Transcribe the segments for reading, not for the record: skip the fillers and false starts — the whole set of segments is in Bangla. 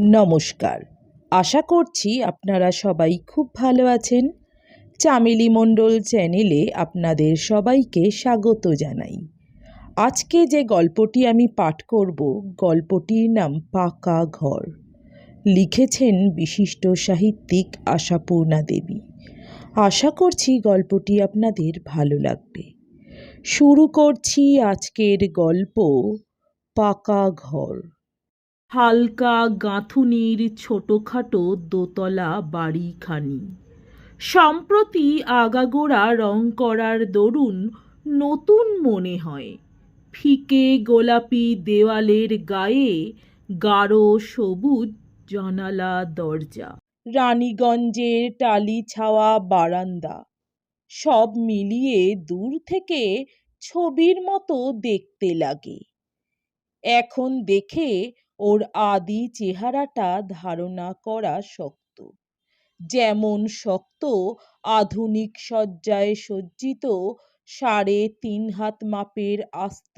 নমস্কার। আশা করছি আপনারা সবাই খুব ভালো আছেন। চামেলি মণ্ডল চ্যানেলে আপনাদের সবাইকে স্বাগত জানাই। আজকে যে গল্পটি আমি পাঠ করব, গল্পটির নাম পাকা ঘর। লিখেছেন বিশিষ্ট সাহিত্যিক আশাপূর্ণা দেবী। আশা করছি গল্পটি আপনাদের ভালো লাগবে। শুরু করছি আজকের গল্প, পাকা ঘর। হালকা গাঁথুনির ছোটোখাটো দোতলা বাড়িখানি সম্প্রতি আগাগোড়া রং করার দরুন নতুন মনে হয়। ফিকে গোলাপি দেওয়ালের গায়ে গাঢ় সবুজ জানালা দরজা, রানীগঞ্জের টালি ছাওয়া বারান্দা, সব মিলিয়ে দূর থেকে ছবির মতো দেখতে লাগে। এখন দেখে ওর আদি চেহারাটা ধারণা করা শক্ত। যেমন শক্ত আধুনিক সজ্জায় সজ্জিত 3.5 হাত মাপের আস্ত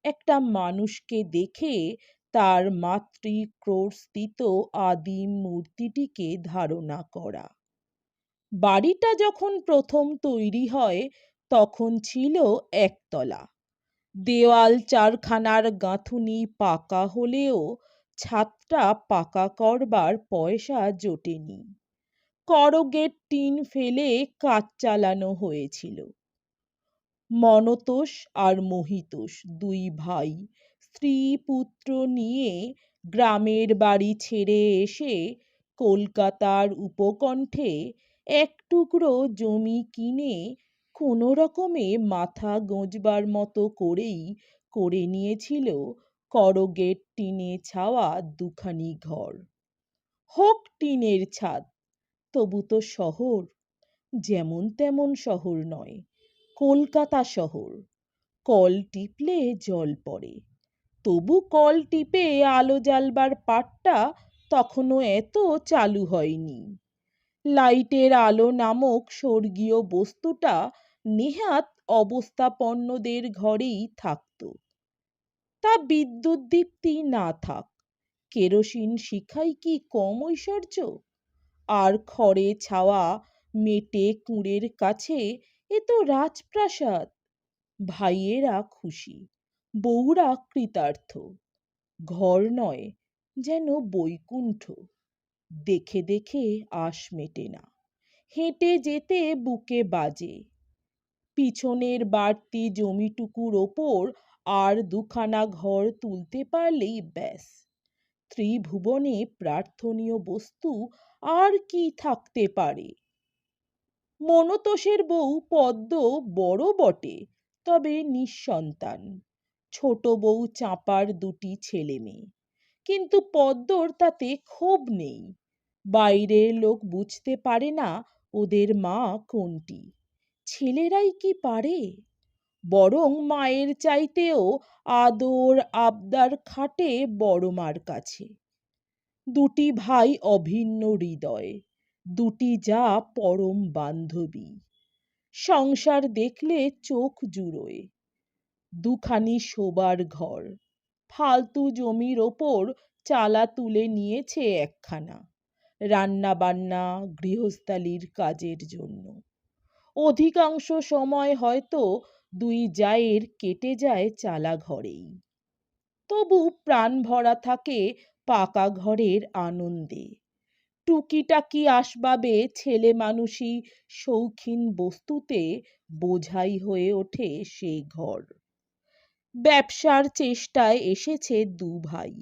একটা মানুষকে দেখে তার মাতৃক্রোড়স্থিত আদিম মূর্তিটিকে ধারণা করা। বাড়িটা যখন প্রথম তৈরি হয় তখন ছিল একতলা। দেওয়াল চারখানার গাঁথুনি পাকা হলেও ছাদটা পাকা করবার পয়সা জোটেনি। করগেট টিন ফেলে কাজ চালানো হয়েছিল। মনতোষ আর মহিতোষ দুই ভাই স্ত্রী পুত্র নিয়ে গ্রামের বাড়ি ছেড়ে এসে কলকাতার উপকণ্ঠে এক টুকরো জমি কিনে কোনো রকমে মাথা গোঁজবার মতো করেই করে নিয়েছিল করগেট টিনে ছাওয়া দুখানি ঘর। হোক টিনের ছাদ, তবু তো শহর। যেমন তেমন শহর নয়, কলকাতা শহর। কল টিপলে জল পড়ে, তবু কল টিপে আলো জ্বালবার পাটটা তখনও এত চালু হয়নি। লাইটের আলো নামক স্বর্গীয় বস্তুটা নেহাত অবস্থাপন্নদের ঘরেই থাকত। তা বিদ্যুৎ দীপ্তি না থাক, কেরোসিন শিখাই কি কম ঐশ্বর্য? আর খড়ে ছাওয়া মেটে কুঁড়ের কাছে এ তো রাজপ্রাসাদ। ভাইয়েরা খুশি, বউরা কৃতার্থ। ঘর নয়, যেন বৈকুণ্ঠ। দেখে দেখে আশ মেটে না, হেঁটে যেতে বুকে বাজে। পিছনের বাড়তি জমিটুকুর ওপর আর দুখানা ঘর তুলতে পারলেই ব্যাস। ত্রিভুবনে প্রার্থনীয় বস্তু আর কি থাকতে পারে? মনতোষের বউ পদ্ম বড় বটে, তবে নিঃসন্তান। ছোট বউ চাঁপার দুটি ছেলে মেয়ে, কিন্তু পদ্মর তাতে ক্ষোভ নেই। বাইরের লোক বুঝতে পারে না ওদের মা কোনটি। ছেলেরাই কি পারে? বরং মায়ের চাইতেও আদর আবদার খাটে বড় মার কাছে। দুটি ভাই অভিন্ন হৃদয়, দুটি যা পরম বান্ধবী। সংসার দেখলে চোখ জুড়োয়। দুখানি শোবার ঘর, ফালতু জমির ওপর চালা তুলে নিয়েছে একখানা, রান্না বান্না গৃহস্থালির কাজের জন্য। অধিকাংশ সময় হয়তো দুই জায়ের কেটে যায় চালা ঘরেই। তবু প্রাণ ভরা থাকে পাকা ঘরের আনন্দে। টুকিটাকি আসবাবে ছেলে মানুষই শৌখিন বস্তুতে বোঝাই হয়ে ওঠে সে ঘর। ব্যবসার চেষ্টায় এসেছে দু ভাই।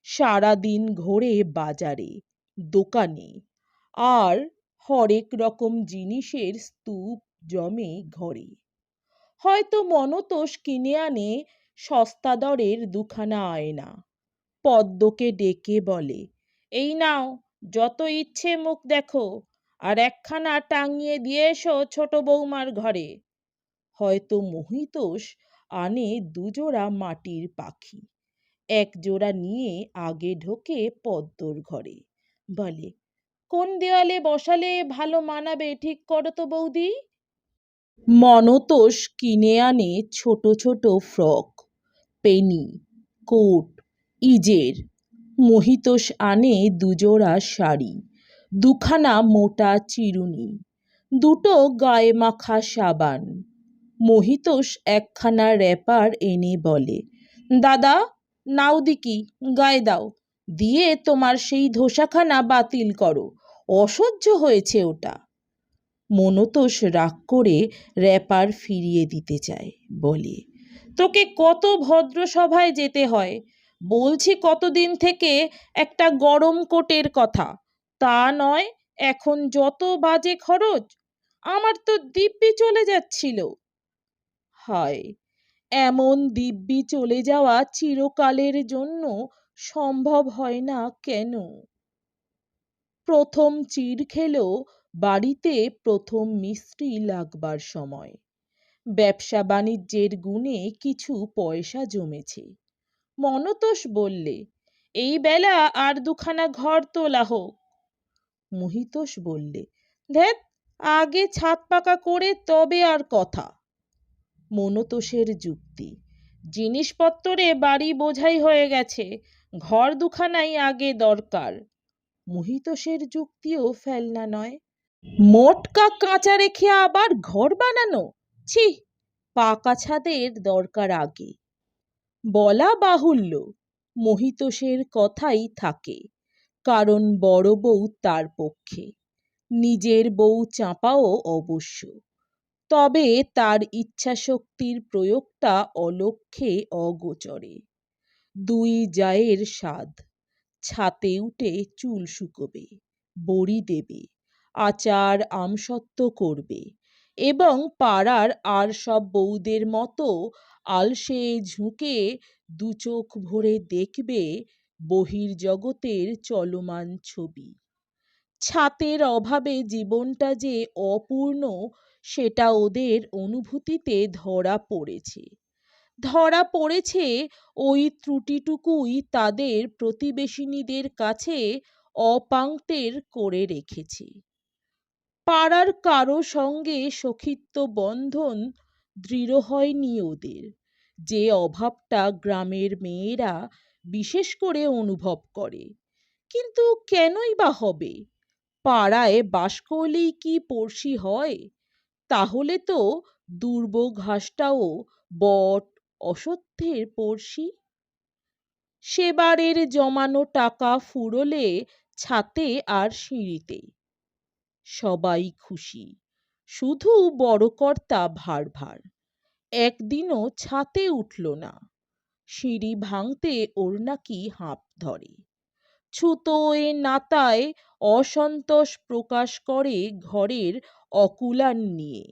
সারাদিন ঘোরে বাজারে, দোকানে, আর হরেক রকম জিনিসের স্তূপ জমে ঘরে। হয়তো মনতোষ কিনে আনে সস্তা দরের দুখানা আয়না। পদ্মকে ডেকে বলে, এই নাও, যত ইচ্ছে মুখ দেখো, আর একখানা টাঙিয়ে দিয়ে এসো ছোট বৌমার ঘরে। হয়তো মহিতোষ আনে দুজোড়া মাটির পাখি, এক জোড়া নিয়ে আগে ঢোকে পদ্মর ঘরে, বলে, কোন দেওয়ালে বসালে ভালো মানাবে ঠিক করো তো বৌদি। মনতোষ কিনে আনে ছোট ছোট ফ্রক, পেনি, কোট, ইজের, মহিতোষ আনে দুজোড়া শাড়ি, দুখানা মোটা চিরুনি, দুটো গায়ে মাখা সাবান। মহিতোষ একখানা র্যাপার এনে বলে, দাদা নাও দিকি, গায়ে দাও, দিয়ে তোমার সেই ধোসাখানা বাতিল করো, অসহ্য হয়েছে ওটা। মনতোষ রাগ করে র্যাপার ফিরিয়ে দিতে চায়, বলে, তোকে কত ভদ্রসভায় যেতে হয়, বলছি কতদিন থেকে একটা গরম কোটের কথা, তা নয় এখন যত বাজে খরচ, আমার তো দিব্যি চলে যাচ্ছিল। হায়, এমন দিব্যি চলে যাওয়া চিরকালের জন্য সম্ভব হয় না কেন? প্রথম চিড় খেলো বাড়িতে প্রথম মিষ্টি লাগবার সময়। ব্যবসা বাণিজ্যের গুণে কিছু পয়সা জমেছে। মনতোষ বললে, এই বেলা আর দুখানা ঘর তোলা হোক। মহিতোষ বললে, ধ্যাৎ, আগে ছাদ পাকা করে তবে আর কথা। মনতোষের যুক্তি, জিনিসপত্তরে বাড়ি বোঝাই হয়ে গেছে, ঘর দুখানাই আগে দরকার। মহিতোষের যুক্তিও ফেলনা নয়। মোটকা কাঁচা রেখে আবার ঘর বানানো, ছি, পাকা ছাদের দরকার আগে। বলা বাহুল্য, মহিতোষের কথাই থাকে, কারণ বড় বউ তার পক্ষে, নিজের বউ চাঁপাও অবশ্য। তবে তার ইচ্ছাশক্তির প্রয়োগটা অলক্ষ্যে অগোচরে। দুই জায়ের সাধ, ছাতে উঠে চুল শুকোবে, বড়ি দেবে, আচার আমসত্ত্ব করবে, এবং পাড়ার আর সব বউদের মতো আলসে ঝুঁকে দু চোখ ভরে দেখবে বহির্জগতের চলমান ছবি। ছাতের অভাবে জীবনটা যে অপূর্ণ সেটা ওদের অনুভূতিতে ধরা পড়েছে। ধরা পড়েছে, ওই ত্রুটিটুকুই তাদের প্রতিবেশিনীদের কাছে অপাংক্টের করে রেখেছে। পাড়ার কারো সঙ্গে সখিত্ব বন্ধন দৃঢ় হয়নি ওদের, যে অভাবটা গ্রামের মেয়েরা বিশেষ করে অনুভব করে। কিন্তু কেনই বা হবে? পাড়ায় বাস করলেই কি পড়শি হয়? তাহলে তো দুর্ব ঘাসটাও বট অসত্যের পড়শি। সেবারের জমানো টাকা ফুরোলে ছাতে আর সিঁড়িতে সবাই খুশি, শুধু বড় কর্তা ভার ভার। একদিনও ছাতে উঠল না, সিঁড়ি ভাঙতে ওর নাকি হাঁপ ধরে। ছুতোয় নাতায় অসন্তোষ প্রকাশ করে ঘরের অকুলান নিয়ে।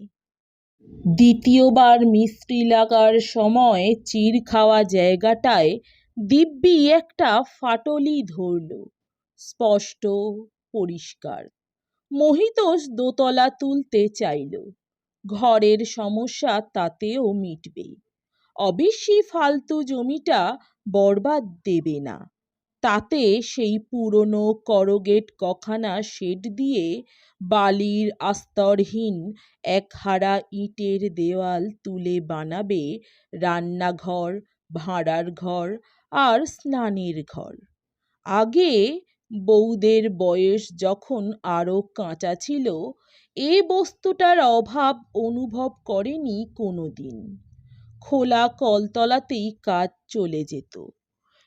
দ্বিতীয়বার মিস্ত্রি লাগার সময় চিড় খাওয়া জায়গাটায় দিব্যি একটা ফাটলই ধরল, স্পষ্ট পরিষ্কার। মহিতোষ দোতলা তুলতে চাইল, ঘরের সমস্যা তাতেও মিটবে, অবশ্যই ফালতু জমিটা বরবাদ দেবে না। তাতে সেই পুরনো করগেট কখানা শেড দিয়ে বালির আস্তরহীন একহারা ইটের দেওয়াল তুলে বানাবে রান্নাঘর, ভাঁড়ার ঘর আর স্নানের ঘর। আগে বউদের বয়স যখন আরো কাঁচা ছিল, এ বস্তুটার অভাব অনুভব করেনি কোনোদিন। খোলা কলতলাতেই কাজ চলে যেত,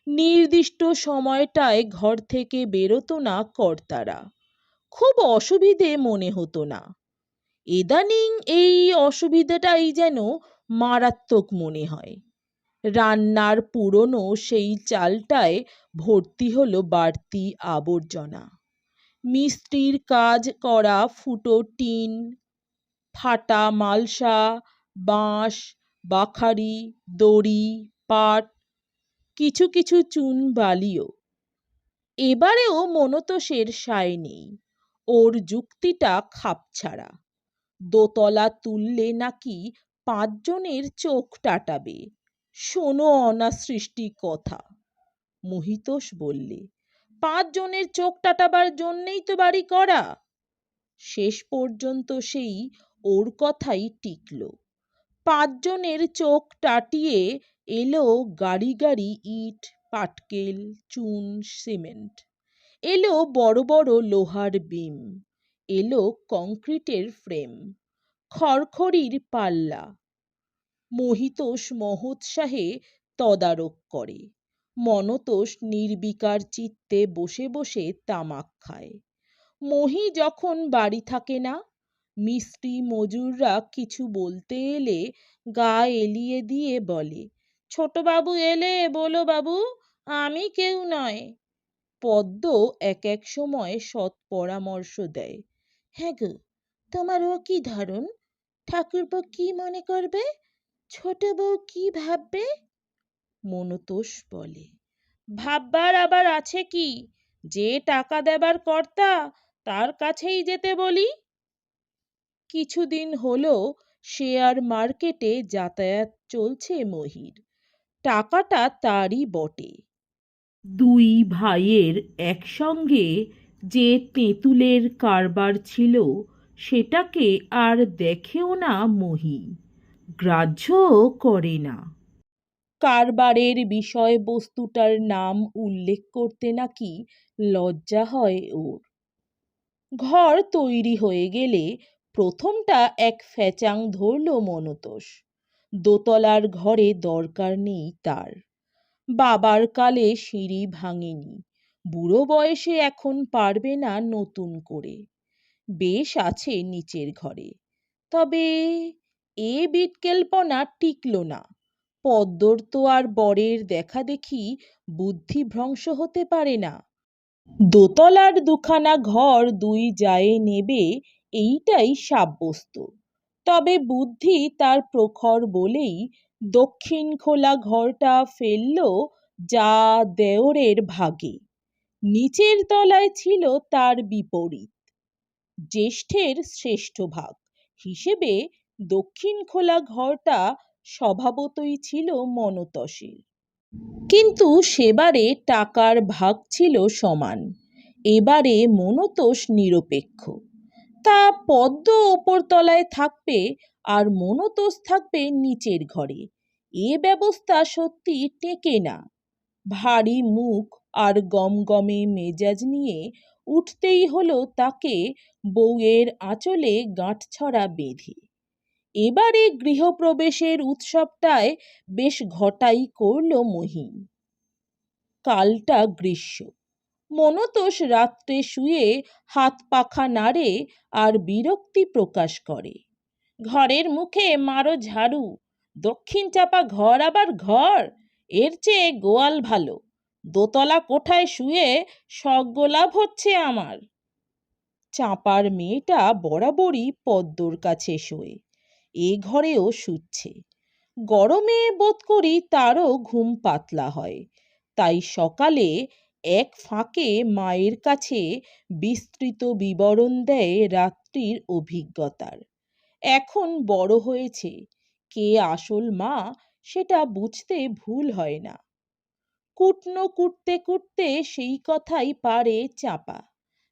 নির্দিষ্ট সময়টায় ঘর থেকে বেরোতো না কর্তারা, খুব অসুবিধে মনে হতো না। ইদানিং এই অসুবিধাটাই যেন মারাত্মক মনে হয়। রান্নার পুরনো সেই চালটায় ভর্তি হলো বাড়তি আবর্জনা, মিস্ত্রির কাজ করা ফুটো টিন, ফাটা মালসা, বাঁশ, বাখারি, দড়ি, পাট, কিছু কিছু চুন বালিও। এবারেও মনতোষের সায় নেই, ওর যুক্তিটা খাপছাড়া। দোতলা তুললে নাকি 5 জনের চোখ টাটাবে, শোনো অনাসৃষ্টি কথা। মহিতোষ বললে, 5 জনের চোখ টাটাবার জন্যেই তো বাড়ি করা। শেষ পর্যন্ত সেই ওর কথাই টিকল। 5 জনের চোখ টাটিয়ে এলো গাড়ি গাড়ি ইট পাটকেল, চুন, সিমেন্ট। এলো বড় বড় লোহার বিম, এলো কংক্রিটের ফ্রেম, খড়খড়ির পাল্লা। মহিতোষ মহোৎসাহে তদারক করে, মনতোষ নির্বিকার চিত্তে বসে বসে তামাক খায়। মহি যখন বাড়ি থাকে না, মিস্ত্রি মজুররা কিছু বলতে এলে গা এলিয়ে দিয়ে বলে, ছোটবাবু এলে বলো বাবু, আমি কেউ নয়। পদ্ম এক এক সময় সৎ পরামর্শ দেয়, হ্যাঁ গো, তোমার ও কি ধারণ? ঠাকুরপো কি মনে করবে? ছোট বউ কি ভাববে? মনতোষ বলে, ভাববার আবার আছে কি, যে টাকা দেবার কর্তা তার কাছেই যেতে বলি। কিছুদিন হলো শেয়ার মার্কেটে যাতায়াত চলছে মহির, টাকাটা তারই বটে। দুই ভাইয়ের একসঙ্গে যে তেঁতুলের কারবার ছিল সেটাকে আর দেখেও না মহি, গ্রাহ্যও করে না। কারবারের বিষয়বস্তুটার নাম উল্লেখ করতে নাকি লজ্জা হয় ওর। ঘর তৈরি হয়ে গেলে প্রথমটা এক ফ্যাচাং ধরল মনতোষ, দোতলার ঘরে দরকার নেই তার। বাবার কালে সিঁড়ি ভাঙেনি, বুড়ো বয়সে এখন পারবে না নতুন করে। বেশ আছে নিচের ঘরে, তবে এ বিটকেলপনা টিকল না। পদ্মর তো আর বরের দেখা দেখি বুদ্ধিভ্রংশ হতে পারে না। দোতলার দুখানা ঘর দুই জায়ে নেবে, এইটাই সাব্যস্ত। তবে বুদ্ধি তার প্রখর বলেই দক্ষিণ খোলা ঘরটা ফেলল যা দেওরের ভাগে। নিচের তলায় ছিল তার বিপরীত, জ্যেষ্ঠের শ্রেষ্ঠ ভাগ হিসেবে দক্ষিণ খোলা ঘরটা স্বভাবতই ছিল মনতোষের। কিন্তু সেবারে টাকার ভাগ ছিল সমান, এবারে মনতোষ নিরপেক্ষ। তা পদ্ম ওপর তলায় থাকবে আর মনতোষ থাকবে নিচের ঘরে, এ ব্যবস্থা সত্যি টেকে না। ভারী মুখ আর গমগমে মেজাজ নিয়ে উঠতেই হলো তাকে বউয়ের আঁচলে গাঁটছড়া বেঁধে। এবারে গৃহপ্রবেশের উৎসবটায় বেশ ঘটাই করল মহি। কালটা গ্রীষ্ম, মনতোষ রাত্রে শুয়ে হাত পাখা নাড়ে আর বিরক্তি প্রকাশ করে, ঘরের মুখে মারো ঝাড়ু, দক্ষিণ চাপা ঘর আবার ঘর, এর চেয়ে গোয়াল ভালো, দোতলা কোঠায় শুয়ে স্বর্গলাভ হচ্ছে আমার। চাঁপার মেয়েটা বরাবরই পদ্মর কাছে শোয়, এ ঘরেও শুচ্ছে। গরমে বোধ করি তারও ঘুম পাতলা হয়, তাই সকালে এক ফাঁকে মায়ের কাছে বিস্তৃত বিবরণ দেয় রাত্রির অভিজ্ঞতার। এখন বড় হয়েছে, কে আসল মা সেটা বুঝতে ভুল হয় না। কুটনো কুটতে কুটতে সেই কথাই পারে চাপা,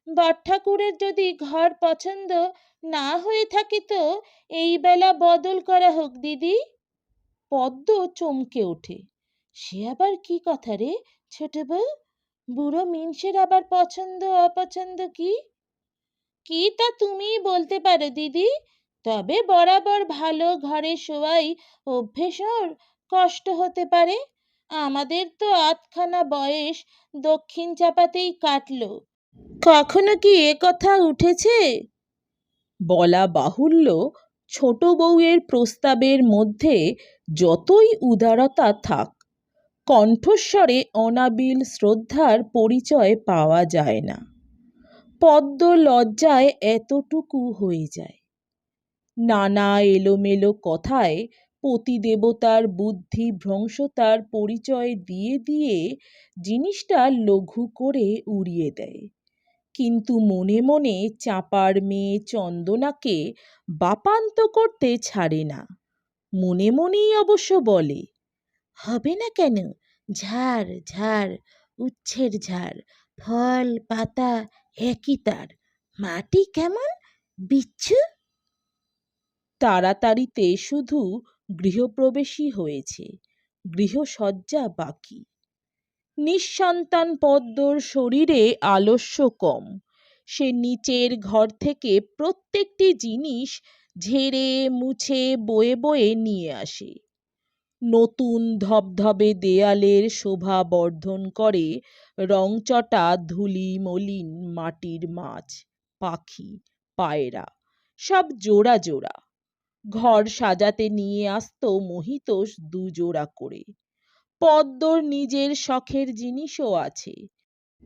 বড়ঠাকুরের যদি ঘর পছন্দ না হয়ে থাকে তো এই বেলা বদল করা হোক দিদি। পদ্ম চমকে ওঠে, সে আবার কি কথা রে ছোট বউ? বুড়ো মিনসের আবার পছন্দ অপছন্দ কি? কি তা তুমিই বলতে পারো দিদি, তবে বরাবর ভালো ঘরে শোয়াই অভ্যেস ওর কষ্ট হতে পারে। আমাদের তো আধখানা বয়স দক্ষিণ চাপাতেই কাটলো, কখনো কি এ কথা উঠেছে? বলা বাহুল্য, ছোট বউয়ের প্রস্তাবের মধ্যে যতই উদারতা থাক, কণ্ঠস্বরে অনাবিল শ্রদ্ধার পরিচয় পাওয়া যায় না। পদ্ম লজ্জায় এতটুকু হয়ে যায়। নানা এলোমেলো কথায় পতিদেবতার বুদ্ধি ভ্রংশতার পরিচয় দিয়ে দিয়ে জিনিসটা লঘু করে উড়িয়ে দেয়। কিন্তু মনে মনে চাঁপার মেয়ে চন্দনাকে বাপান্ত করতে ছাড়ে না। মনে মনেই অবশ্য বলে, হবে না কেন, ঝাড় ঝাড়, উচ্ছের ঝাড়, ফল পাতা একই তার, মাটি কেমন বিচ্ছু। তাড়াতাড়িতে শুধু গৃহপ্রবেশই হয়েছে, গৃহসজ্জা বাকি। নিঃসন্তান পদ্মর শরীরে আলস্য কম। সে নিচের ঘর থেকে প্রত্যেকটি জিনিস ঝেড়ে মুছে বয়ে বয়ে নিয়ে আসে। নতুন ধবধবে দেয়ালের শোভা বর্ধন করে রংচটা ধুলি মলিন মাটির মাছ, পাখি, পায়রা সব জোড়া জোড়া। ঘর সাজাতে নিয়ে আসতো মহিতোষ দুজোড়া করে। পদ্মর নিজের শখের জিনিসও আছে।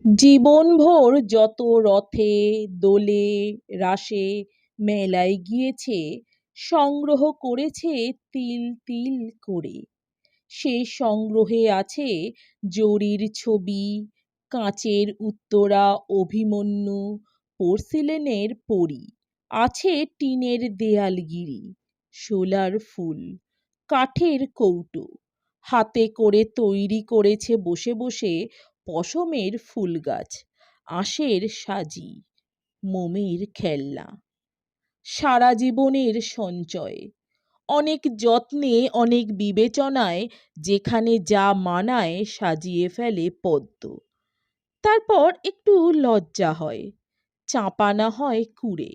জীবনভর যত রথে, দোলে, রাসে, মেলায় গিয়েছে, সংগ্রহ করেছে তিল তিল করে। সে সংগ্রহে আছে জরির ছবি, কাঁচের উত্তরা অভিমন্যু, পোর্সিলেনের পরী, আছে টিনের দেয়ালগিরি, শোলার ফুল, কাঠের কৌটো, হাতে করে তৈরি করেছে বসে বসে পশমের ফুল গাছ, আঁশের সাজি, মোমের খেলনা। সারা জীবনের সঞ্চয়, অনেক যত্নে অনেক বিবেচনায় যেখানে যা মানায় সাজিয়ে ফেলে পদ্ম। তারপর একটু লজ্জা হয়, চাপা না হয় কুঁড়ে,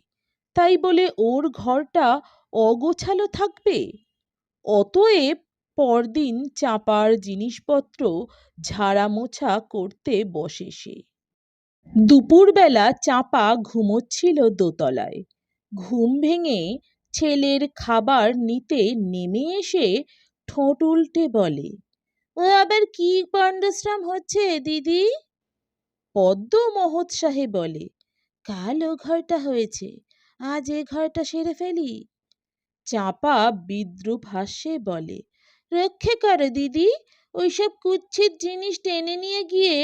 তাই বলে ওর ঘরটা অগোছালো থাকবে? অতএব পরদিন চাপার জিনিসপত্র ঝাড়া মোছা করতে বসে সে। দুপুরবেলা চাপা ঘুমোচ্ছিল দোতলায়। ঘুম ভেঙে ছেলের খাবার নিতে নেমে এসে ঠোঁট উল্টে বলে, ও আবার কি পণ্ডশ্রম হচ্ছে দিদি? পদ্ম মহোৎসাহে বলে, কাল ও ঘরটা হয়েছে, আজ এ ঘরটা সেরে ফেলি। চাপা বিদ্রূপ হাস্যে বলে, রক্ষে করো দিদি, ওইসব কুৎসিত জিনিস টেনে নিয়ে গিয়ে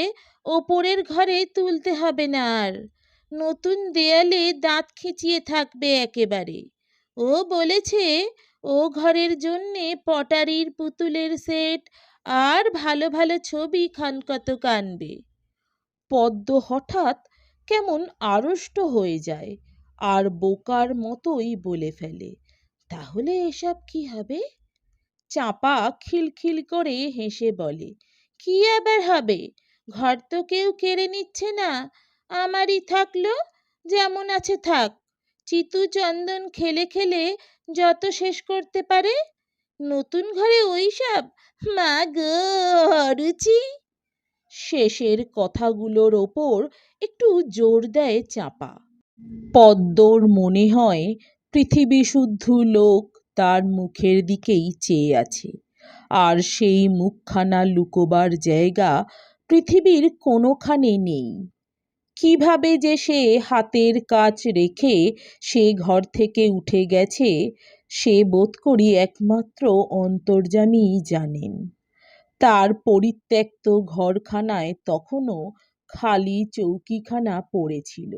ওপরের ঘরে তুলতে হবে না আর। নতুন দেয়ালে দাঁত খিঁচিয়ে থাকবে একেবারে। ও বলেছে ও ঘরের জন্যে পটারির পুতুলের সেট আর ভালো ভালো ছবি খানকতক আনবে। পদ্ম হঠাৎ কেমন আড়ষ্ট হয়ে যায় আর বোকার মতোই বলে ফেলে, তাহলে এসব কি হবে? চাপা খিলখিল করে হেসে বলে, কি আবার হবে? ঘর তো কেউ কেড়ে নিচ্ছে না, আমারই থাকলো, যেমন আছে থাক। চিতু চন্দন খেলে খেলে যত শেষ করতে পারে, নতুন ঘরে ওই সব, মা গো অরুচি। শেষের কথাগুলোর ওপর একটু জোর দেয় চাপা। পদ্মর মনে হয় পৃথিবী শুদ্ধ লোক তার মুখের দিকেই চেয়ে আছে, আর সেই মুখখানা লুকোবার জায়গা পৃথিবীর কোনোখানে নেই। কিভাবে যে সে হাতের কাজ রেখে সে ঘর থেকে উঠে গেছে, সে বোধ করি একমাত্র অন্তর্যামীই জানেন। তার পরিত্যক্ত ঘরখানায় তখনও খালি চৌকিখানা পড়েছিল।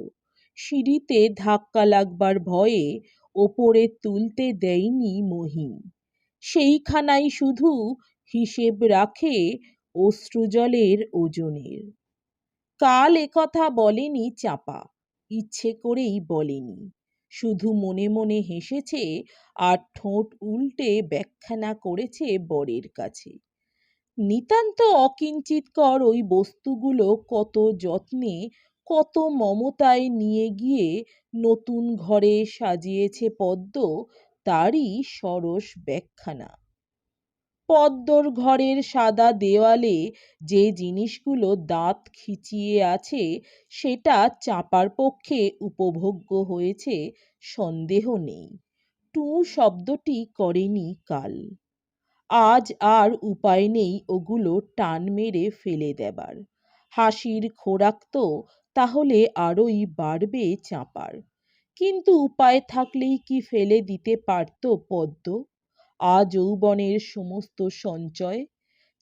সিঁড়িতে ধাক্কা লাগবার ভয়ে ওপরে তুলতে দেয়নি মহি। সেইখানাই শুধু হিসেব রাখে অশ্রুজলের ওজনের। কাল একথা বলেনি চাপা, ইচ্ছে করেই বলেনি, শুধু মনে মনে হেসেছে আর ঠোঁট উল্টে ব্যাখ্যানা করেছে বরের কাছে। নিতান্ত অকিঞ্চিৎকর ওই বস্তুগুলো কত যত্নে কত মমতায় নিয়ে গিয়ে নতুন ঘরে সাজিয়েছে পদ্ম, তারই সরস ব্যাখ্যানা। পদ্মর ঘরের সাদা দেওয়ালে যে জিনিসগুলো দাঁত খিচিয়ে আছে, সেটা চাপার পক্ষে উপভোগ্য হয়েছে সন্দেহ নেই। টু শব্দটি করেনি কাল। আজ আর উপায় নেই ওগুলো টান মেরে ফেলে দেবার। হাসির খোরাক তো তাহলে আরোই বাড়বে চাপার। কিন্তু উপায় থাকলেই কি ফেলে দিতে পারত পদ্ম যৌবনের সমস্ত সঞ্চয়?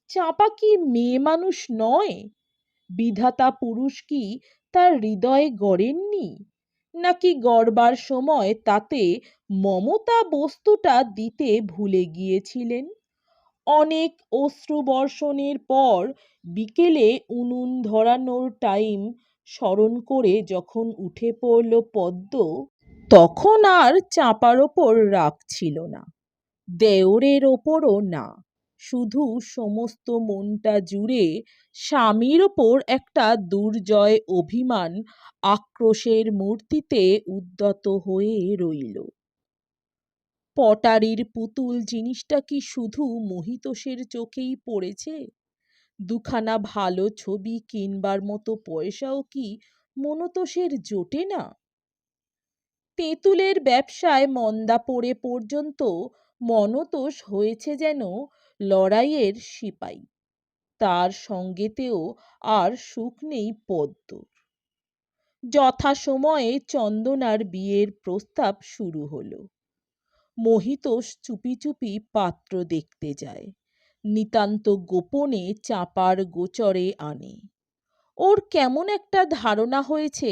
চাপা কি মেয়ে মানুষ নয়? বিধাতা পুরুষ কি তার হৃদয়ে গড়েননি? নাকি গড়বার সময় তাতে মমতা বস্তুটা দিতে ভুলে গিয়েছিলেন? অনেক অশ্রুবর্ষণের পর বিকেলে উনুন ধরানোর টাইম স্মরণ করে যখন উঠে পড়ল পদ্ম, তখন আর চাপার ওপর রাগ ছিল না, দেওরের ওপরও না, শুধু সমস্ত মনটা জুড়ে স্বামীর ওপর একটা দুর্জয় অভিমান আক্রোশের মূর্তিতে উদ্যত হয়ে রইল। পটারির পুতুল জিনিসটা কি শুধু মহিতোষের চোখেই পড়েছে? দুখানা ভালো ছবি কিনবার মতো পয়সাও কি মনতোষের জোটে না? তেঁতুলের ব্যবসায় মন্দা পড়ে পর্যন্ত মনতোষ হয়েছে যেন লড়াইয়ের সিপাই। তার সঙ্গেতেও আর সুখ নেই পদ্মর। যথাসময়ে চন্দনার বিয়ের প্রস্তাব শুরু হলো। মহিতোষ চুপি চুপি পাত্র দেখতে যায়, নিতান্ত গোপনে চাঁপার গোচরে আনে। ওর কেমন একটা ধারণা হয়েছে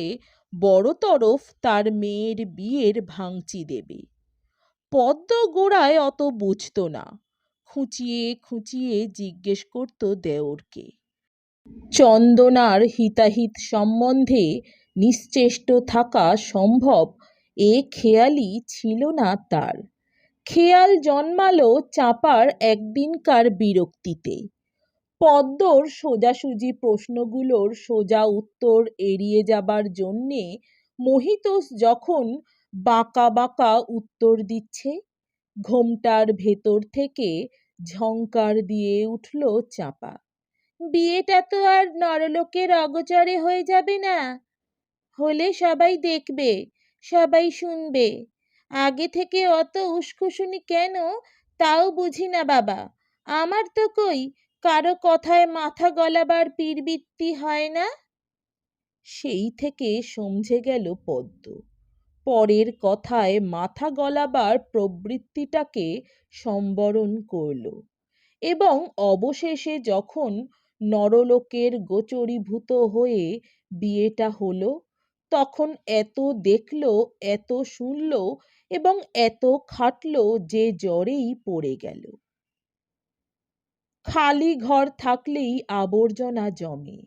বড় তরফ তার মেয়ের বিয়ের ভাঙচি দেবে। পদ্ম গোড়ায় অত বুঝত না, খুঁচিয়ে খুঁচিয়ে জিজ্ঞেস করত দেওরকে। চন্দনার হিতাহিত সম্বন্ধে নিশ্চেষ্ট থাকা সম্ভব এ খেয়ালই ছিল না তার। খেয়াল জন্মালো চাঁপার একদিনকার বিরক্তিতে। পদ্মর সোজাসুজি প্রশ্নগুলোর সোজা উত্তর এড়িয়ে যাবার জন্যে মহিতোষ যখন বাঁকা বাঁকা উত্তর দিচ্ছে, ঘোমটার ভেতর থেকে ঝংকার দিয়ে উঠল চাঁপা, বিয়েটা তো আর নরলোকের অগোচরে হয়ে যাবে না? হলে সবাই দেখবে, সবাই শুনবে। আগে থেকে অত উস্কুসুনি কেন তাও বুঝি না বাবা। আমার তো কই কারো কথায় মাথা গলাবার পীরবৃত্তি হয় না। সেই থেকে সমঝে গেল পদ্ম পরের কথায় মাথা গলাবার প্রবৃত্তিটাকে সম্বরণ করল, এবং অবশেষে যখন নরলোকের গোচরীভূত হয়ে বিয়েটা হলো, তখন এত দেখল, এত শুনল এবং এত খাটল যে জ্বরেই পড়ে গেল। খালি ঘর থাকলেই আবর্জনা জমে।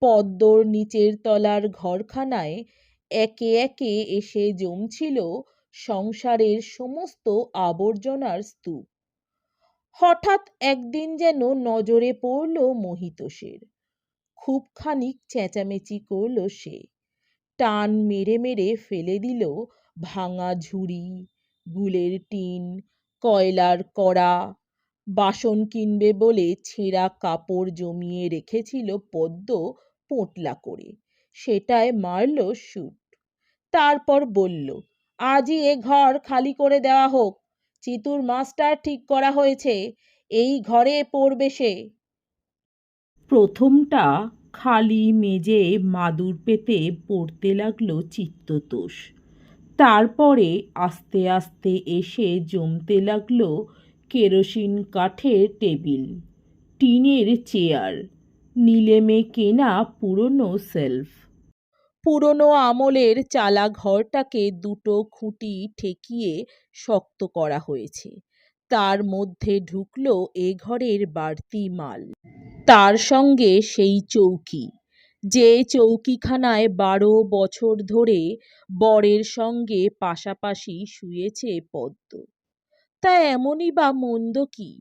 পদ্মর নিচের তলার ঘরখানায় একে একে এসে জমছিল সংসারের সমস্ত আবর্জনার স্তূপ। হঠাৎ একদিন যেন নজরে পড়ল মহিতোষের। খুব খানিক চেঁচামেচি করল সে। টান মেরে মেরে ফেলে দিল ভাঙা ঝুড়ি, গুলের টিন, কয়লার কড়া। বাসন কিনবে বলে ছেঁড়া কাপড় জমিয়ে রেখেছিল পদ্ম পোঁটলা করে, সেটায় মারল শুট। তারপর বলল, আজই এ ঘর খালি করে দেওয়া হোক। চিতুর মাস্টার ঠিক করা হয়েছে, এই ঘরে পড়বে সে। প্রথমটা খালি মেজে মাদুর পেতে পড়তে লাগলো চিত্ততোষ। তারপরে আস্তে আস্তে এসে জমতে লাগলো কেরোসিন কাঠের টেবিল, টিনের চেয়ার, নিলেমে কেনা পুরনো সেলফ। পুরনো আমলের চালা ঘরটাকে দুটো খুঁটি ঠেকিয়ে শক্ত করা হয়েছে। তার মধ্যে ঢুকলো এ ঘরের বাড়তি মাল। তার সঙ্গে সেই চৌকি, যে চৌকিখানায় 12 বছর ধরে বরের সঙ্গে পাশাপাশি শুয়েছে পদ্ম। তা এমনই বা মন্দ কি?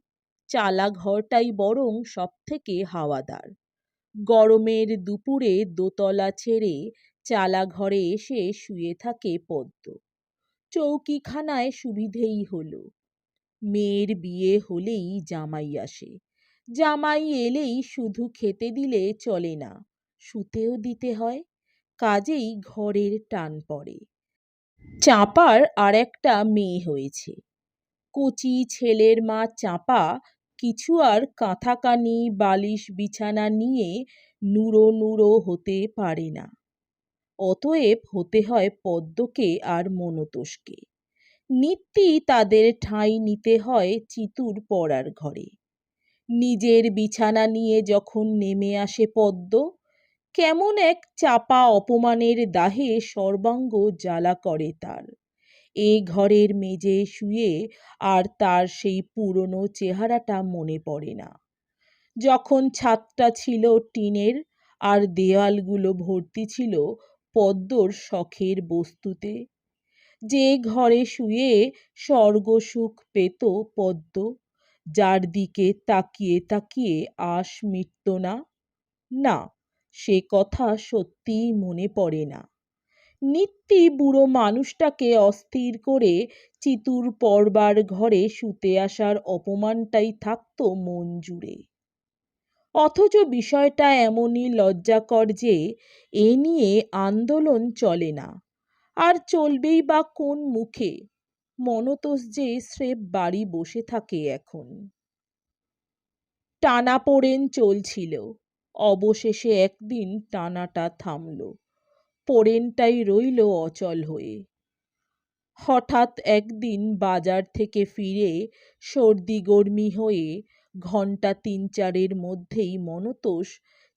চালা ঘরটাই বরং সব থেকে হাওয়াদার। গরমের দুপুরে দোতলা ছেড়ে চালা ঘরে এসে শুয়ে থাকে পদ্ম। চৌকিখানায় সুবিধেই হলো। মেয়ের বিয়ে হলেই জামাই আসে। জামাই এলেই শুধু খেতে দিলে চলে না, শুতেও দিতে হয়। কাজেই ঘরের টান পড়ে। চাঁপার আর একটা মেয়ে হয়েছে। কচি ছেলের মা চাঁপা কিছু আর কাঁথাকানি বালিশ বিছানা নিয়ে নুড়ো নুড়ো হতে পারে না। অতএব হতে হয় পদ্মকে আর মনতোষকে। নিত্যি তাদের ঠাঁই নিতে হয় চিতুর পড়ার ঘরে। নিজের বিছানা নিয়ে যখন নেমে আসে পদ্ম, কেমন এক চাপা অপমানের দাহে সর্বাঙ্গ জ্বালা করে তার। এ ঘরের মেঝে শুয়ে আর তার সেই পুরনো চেহারাটা মনে পড়ে না, যখন ছাদটা ছিল টিনের আর দেওয়ালগুলো ভর্তি ছিল পদ্মর শখের বস্তুতে। যে ঘরে শুয়ে স্বর্গসুখ পেত পদ্ম, যার দিকে তাকিয়ে তাকিয়ে আশ মিটত না। না, সে কথা সত্যিই মনে পড়ে না। নিত্যি বুড়ো মানুষটাকে অস্থির করে চিতুর পড়বার ঘরে শুতে আসার অপমানটাই থাকত মন জুড়ে। অথচ বিষয়টা এমনই লজ্জাকর যে এ নিয়ে আন্দোলন চলে না। আর চলবেই বা কোন মুখে? মনতোষ যে স্রেফ বাড়ি বসে থাকে এখন। টানাপোড়েন চলছিল। অবশেষে একদিন টানাটা থামল। পোড়েনটাই রইল অচল হয়ে। হঠাৎ একদিন বাজার থেকে ফিরে সর্দি গর্মি হয়ে ঘণ্টা ৩-৪-এর মধ্যেই মনতোষ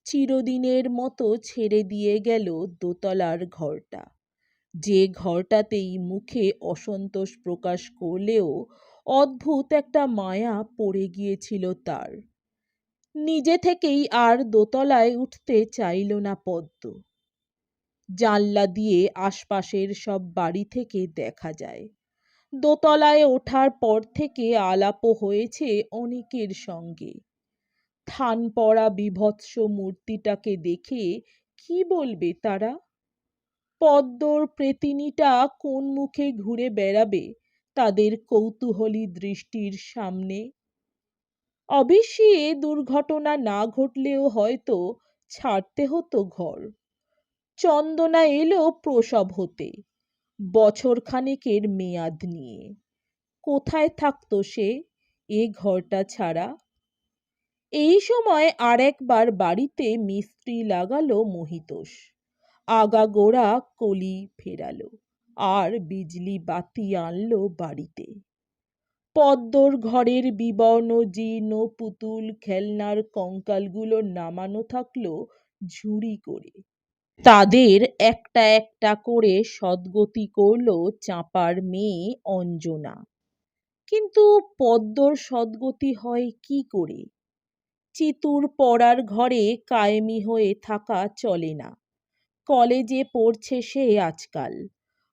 চিরদিনের মতো ছেড়ে দিয়ে গেল দোতলার ঘরটা। যে ঘরটাতেই মুখে অসন্তোষ প্রকাশ করলেও অদ্ভুত একটা মায়া পড়ে গিয়েছিল তার। নিজে থেকেই আর দোতলায় উঠতে চাইল না পদ্ম। জানলা দিয়ে আশপাশের সব বাড়ি থেকে দেখা যায়। দোতলায় ওঠার পর থেকে আলাপও হয়েছে অনেকের সঙ্গে। থান পড়া বীভৎস মূর্তিটাকে দেখে কি বলবে তারা? পদ্মর প্রেতিনীটা কোন মুখে ঘুরে বেড়াবে তাদের কৌতূহলী দৃষ্টির সামনে? অবশ্যই এ দুর্ঘটনা না ঘটলেও হয়তো ছাড়তে হতো ঘর। চন্দনা এলো প্রসব হতে, বছরখানেকের মেয়াদ নিয়ে। কোথায় থাকতো সে এ ঘরটা ছাড়া? এই সময় আরেকবার বাড়িতে মিস্ত্রি লাগালো মহিতোষ। আগাগোড়া কলি ফেরালো আর বিজলি বাতি আনলো বাড়িতে। পদ্মর ঘরের বিবর্ণ জীর্ণ পুতুল খেলনার কঙ্কালগুলো নামানো থাকলো ঝুড়ি করে। তাদের একটা একটা করে সদ্গতি করল চাঁপার মেয়ে অঞ্জনা। কিন্তু পদ্মর সদ্গতি হয় কি করে? চিতুর পড়ার ঘরে কায়েমি হয়ে থাকা চলে না। কলেজে পড়ছে সে আজকাল।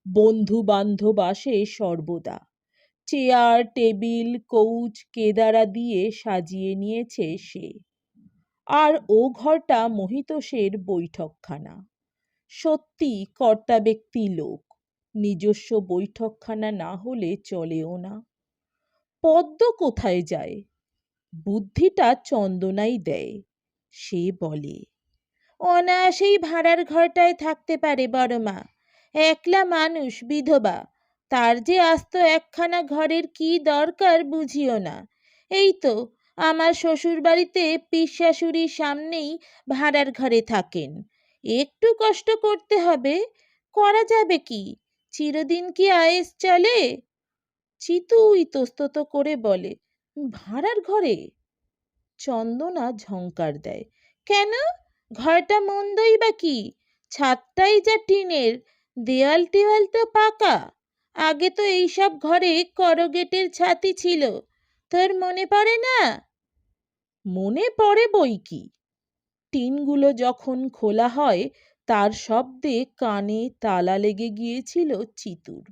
বন্ধু বান্ধব আসে সর্বদা। চেয়ার টেবিল কৌচ কেদারা দিয়ে সাজিয়ে নিয়েছে সে। আর ও ঘরটা মহিতোষের বৈঠকখানা। সত্যি কর্তাব্যক্তি লোক, নিজস্ব বৈঠকখানা না হলে চলেও না। পদ্ম কোথায় যায়? বুদ্ধিটা চন্দনাই দেয়। সে বলে, অনায়াসেই ভাড়ার ঘরটায় থাকতে পারে বড় মা। একলা মানুষ, বিধবা, তার যে আস্ত একখানা ঘরের কি দরকার বুঝিও না। এই তো আমার শ্বশুর বাড়িতে পিসশাশুড়ির সামনেই ভাড়ার ঘরে থাকেন। একটু কষ্ট করতে হবে, করা যাবে কি? চিরদিন কি আয়েস চলে? চিতু ইতস্তত করে বলে, ভাড়ার ঘরে? চন্দনা ঝংকার দেয়, কেন? ঘরটা মন্দই বা কি? ছাদটাই যা টিনের, দেওয়াল টেওয়াল তো পাকা। আগে তো এইসব ঘরে করগেটের ছাতি ছিল, তোর মনে পড়ে না? মনে পড়ে বই কি। টিনগুলো যখন খোলা হয় তার শব্দে কানে তালা লেগে গিয়েছিল চিতুর।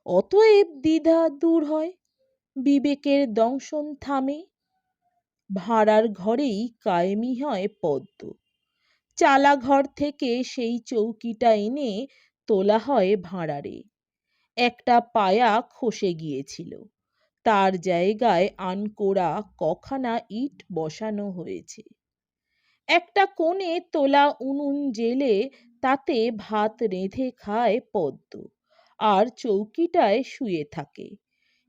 অতএব দ্বিধা দূর হয়, বিবেকের দংশন থামে। ভাড়ার ঘরেই কায়েমি হয় পদ্ম। চালাঘর থেকে সেই চৌকিটা এনে তোলা হয় ভাঁড়ারে। একটা পায়া খসে গিয়েছিল, তার জায়গায় আনকোড়া কখানা ইট বসানো হয়েছে। একটা কোণে তোলা উনুন জেলে তাতে ভাত রেঁধে খায় পদ্ম, আর চৌকিটায় শুয়ে থাকে।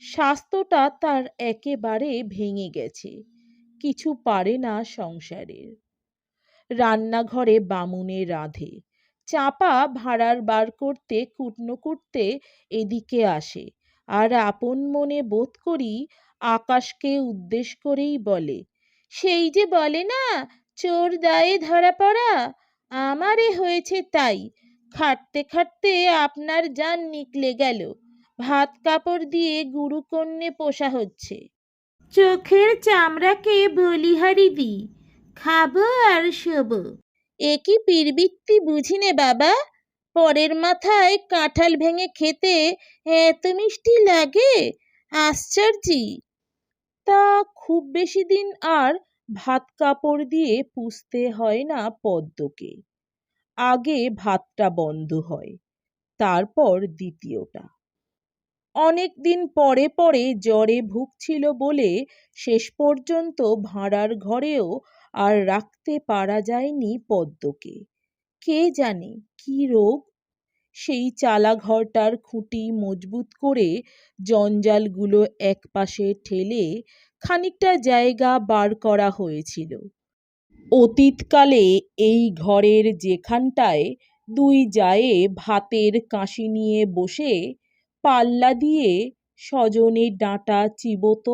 স্বাস্থ্যটা তার একেবারে ভেঙে গেছে, কিছু পারে না সংসারের। রান্নাঘরে বামুনে রাঁধে। চাপা ভাঁড়ার বার করতে কুটনো কুটতে এদিকে আসে, আর আপন মনে বোধ করি আকাশকে উদ্দেশ করেই বলে, সেই যে বলে না চোর দায়ে ধরা পড়া, আমারে হয়েছে তাই। খাটতে খাটতে আপনার জান নিকলে গেল। ভাত কাপড় দিয়ে গুরুকন্যে পোষা হচ্ছে। চোখের চামড়াকে বলিহারি দিই, খাবো আর শোবো। এ কি পীরবৃত্তি বুঝি নে বাবা? পরের মাথায় কাঁঠাল ভেঙে খেতে এত মিষ্টি লাগে, আশ্চর্যি। তা খুব বেশি দিন আর ভাত কাপড় দিয়ে পুষতে হয় না পদ্মকে। আগে ভাতটা বন্ধ হয়, তারপর দ্বিতীয়টা। অনেক দিন পরে পরে জ্বরে ভুগছিল বলে শেষ পর্যন্ত ভাঁড়ার ঘরেও আর রাখতে পারা যায়নি পদ্মকে। কে জানে কি রোগ! সেই চালা ঘরটার খুঁটি মজবুত করে জঞ্জালগুলো একপাশে ঠেলে খানিকটা জায়গা বার করা হয়েছিল। অতীতকালে এই ঘরের যেখানটায় দুই জায়ে ভাতের কাঁসি নিয়ে বসে পাল্লা দিয়ে সজনে ডাঁটা চিবোত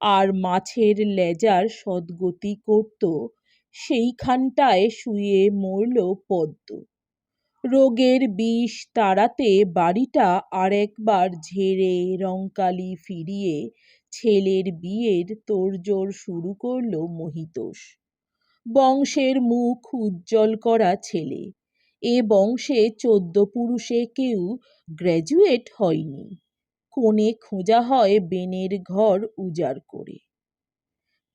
আর মাছের লেজার সদ্গতি করত, সেইখানটায় শুয়ে মরল পদ্ম। রোগের বিষ তাড়াতে বাড়িটা আরেকবার ঝেড়ে রংকালি ফিরিয়ে ছেলের বিয়ের তোড়জোড় শুরু করল মহিতোষ। বংশের মুখ উজ্জ্বল করা ছেলে। এ বংশে 14 পুরুষে কেউ গ্র্যাজুয়েট হয়নি। কনে খোঁজা হয় বেনের ঘর উজাড় করে।